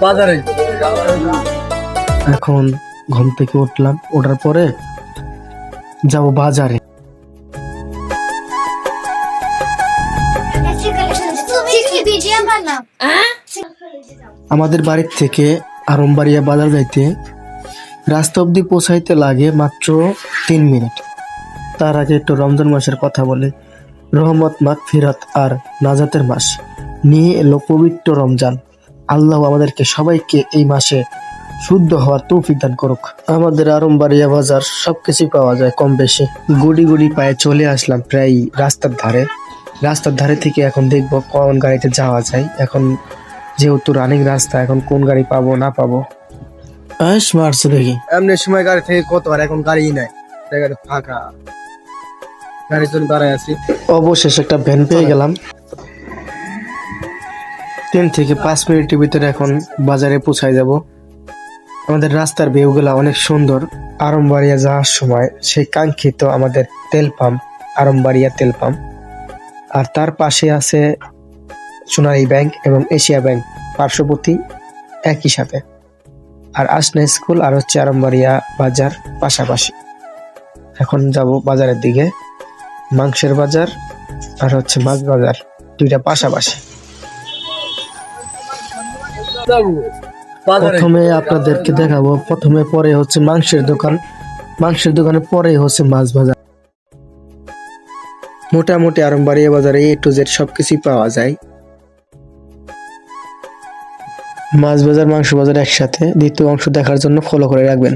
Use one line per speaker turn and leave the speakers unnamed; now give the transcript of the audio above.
বাজারে
এখন ঘুম থেকে উঠলাম, ওঠার পরে যাব বাজারে। আমাদের বাড়ির থেকে আরমবাড়িয়া বাজার যাইতে রাস্তা অব্দি পৌঁছাইতে লাগে মাত্র 3 মিনিট। তার আগে একটু রমজান মাসের কথা বলি। রহমত, মাগফিরাত আর নাজাতের মাস নিয়ে এলো পবিত্র রমজান। আল্লাহ আমাদেরকে সবাইকে এই মাসে শুদ্ধ হওয়ার তৌফিক দান করুক। আমাদের আরমবাড়িয়া বাজার সবকিছু পাওয়া যায় কম বেশি। গুড়ি গুড়ি পায়ে চলে আসলাম প্রায় রাস্তার ধারে। রাস্তার ধারে থেকে এখন দেখবো কোন গাড়িতে যাওয়া যায়। এখন যেহেতু রানিং রাস্তা, এখন কোন গাড়ি পাবো না পাবো মারছে দেখি।
এমনি সময় গাড়ি থেকে কত আর এখন গাড়ি নাই, জায়গাটা ফাঁকা, গাড়ির জন্য দাঁড়ায় আছি।
অবশেষে একটা ভ্যান পেয়ে গেলাম। 3 থেকে 5 মিনিটের ভিতরে এখন বাজারে পৌঁছায় যাব। আমাদের রাস্তার ভিউগুলা অনেক সুন্দর। আরমবাড়িয়া যাওয়ার সময় সেই কাঙ্ক্ষিত আমাদের তেল পাম্প, আরমবাড়িয়া তেল পাম্প, আর তার পাশে আছে সোনালী ব্যাংক এবং এশিয়া ব্যাংক, পার্শ্ববর্তী একই সাথে। আর আসনা স্কুল আর হচ্ছে আরমবাড়িয়া বাজার পাশাপাশি। এখন যাব বাজারের দিকে। মাংসের বাজার আর হচ্ছে মাছ বাজার, দুইটা পাশাপাশি। প্রথমে আপনাদেরকে দেখাবো, প্রথমে পরে হচ্ছে মাংসের দোকান, মাংসের দোকানে পরে হচ্ছে মাছ বাজার। মোটামুটি আরমবাড়িয়া বাজারে A to Z সবকিছুই পাওয়া যায়। মাছ বাজার, মাংস বাজার একসাথে। দ্বিতীয় অংশ দেখার জন্য ফলো করে রাখবেন।